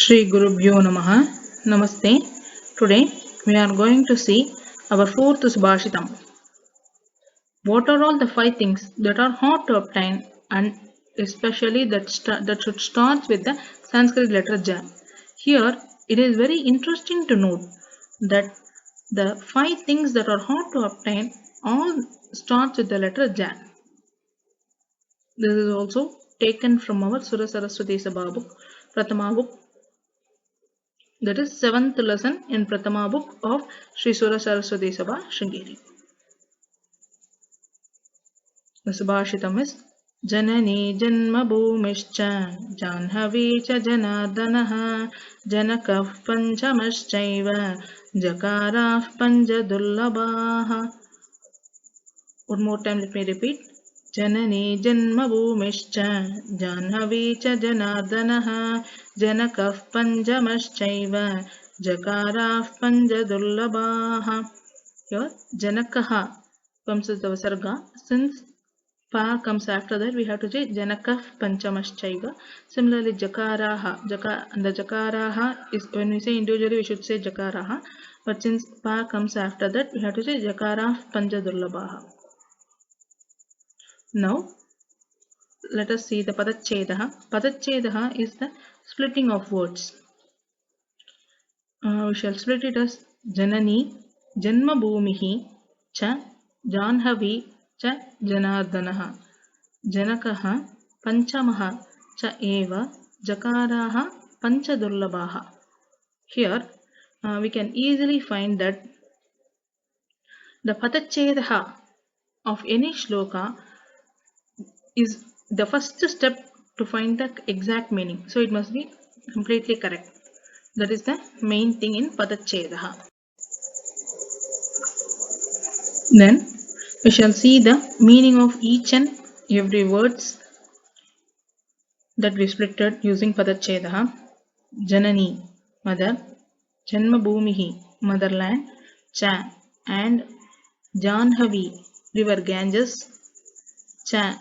Shri Gurubhyo Namaha. Namaste. Today we are going to see our fourth Subhashitam. What are all the five things that are hard to obtain, and especially that should start with the Sanskrit letter Ja? Here it is very interesting to note that the five things that are hard to obtain all starts with the letter Ja. This is also taken from our Sura Saraswati Sabha book, Pratama book. That is 7th lesson in Pratama book of Sri Sura Saraswati Sabha Sringeri. The Subhashitam is Janani Janma Bhumischa Janhavi cha Janardanaha Janakah Panchamaschaiva Jakarah Panchadullabaha. One more time, let me repeat. Janani Janma Bhumischa Janhavi cha Janardanaha Janakah Panchamaschaiva Jakarah Panchadullabaha. Here Janakaha comes as the Vasarga. Since Pa comes after that, we have to say Janakah Panchamaschaiva. Similarly, Jakaraha. The Jakaraha is, when we say individually, we should say Jakaraha. But since Pa comes after that, we have to say Jakarah Panchadullabaha. Now, let us see the Padachedaha. Padachedaha is the splitting of words. We shall split it as Janani, Janma Bhumihi, Cha, Janhavi, Cha, Janardanaha, Janakaha, Panchamaha, Cha Eva, Jakaraha, Panchadurlabaha. Here, we can easily find that the Padachedaha of any shloka is the first step to find the exact meaning. So it must be completely correct. That is the main thing in Padachedaha. Then we shall see the meaning of each and every words that we splitted using Padachedaha. Janani, mother, Janma Bhumihi, motherland, Cha, and Janhavi, river Ganges, Cha,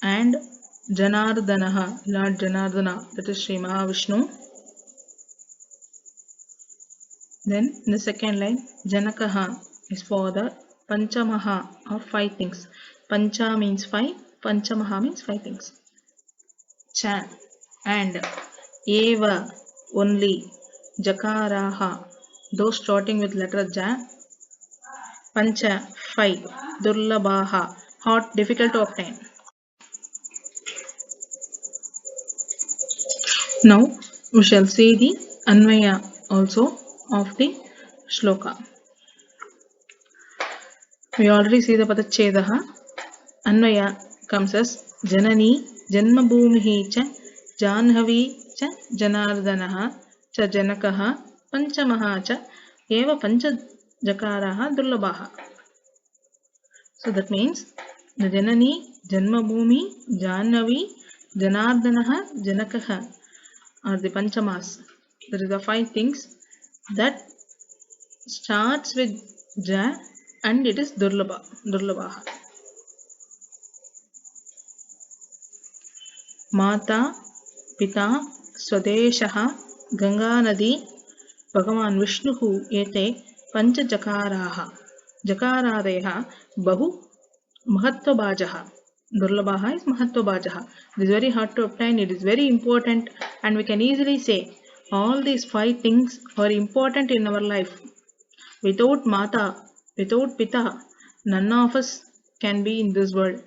and Janardanaha, Lord Janardana, that is Sri Mahavishnu. Then in the second line, Janakaha is father, Panchamaha are five things. Pancha means five, Panchamaha means five things. Cha, and Eva, only, Jakaraha, those starting with letter Ja, Pancha, five, Durlabaha, hard, difficult to obtain. Now we shall see the Anvaya also of the shloka. We already see the Padachedaha. Anvaya comes as Janani, Janmabhumihi cha, Janhavi cha, Janardanaha cha, Janakaha, Panchamaha cha, Eva Pancha Jakaraha Durlabaha. So that means the Janani, Janmabhumi, Janhavi, Janardanaha, Janakaha are the Panchamas. There is the five things that starts with Ja and it is Durlabaha. Mata, Pita, Swadeshaha, Ganga Nadi, Bhagavan Vishnuhu ete Pancha Jakaraha. Jakaradeha Bahu Mahatvabajaha. Durlabaha is Mahatvabajaha. It is very hard to obtain, it is very important, and we can easily say all these five things are important in our life. Without Mata, without Pita, none of us can be in this world.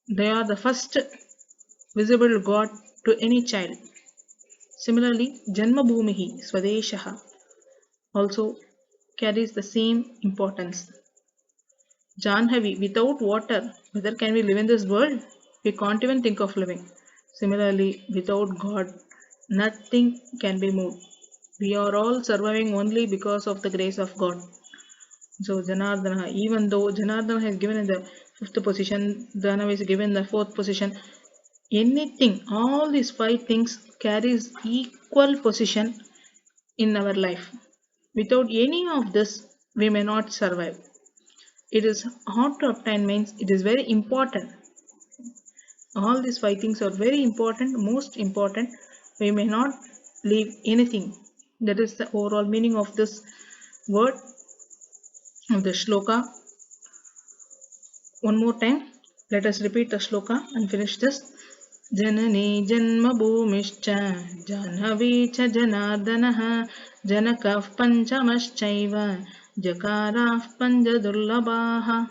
They are the first visible God to any child. Similarly, Janma Bhumihi, Swadeshaha, also carries the same importance. Janhavi, without water, whether can we live in this world? We can't even think of living. Similarly, without God, nothing can be moved. We are all surviving only because of the grace of God. So Janardana, even though Janardana is given in the fifth position, Dhanava is given in the fourth position, anything, all these five things carries equal position in our life. Without any of this, we may not survive. It is hard to obtain means it is very important. All these five things are very important, most important. We may not leave anything. That is the overall meaning of this word of the shloka. One more time, let us repeat the shloka and finish this. जननी जन्मभूमिश्च जाह्नवी च जनार्दनः जनकः पञ्चमश्चैव जकाराः पञ्चदुर्लभाः.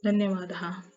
धन्यवादः.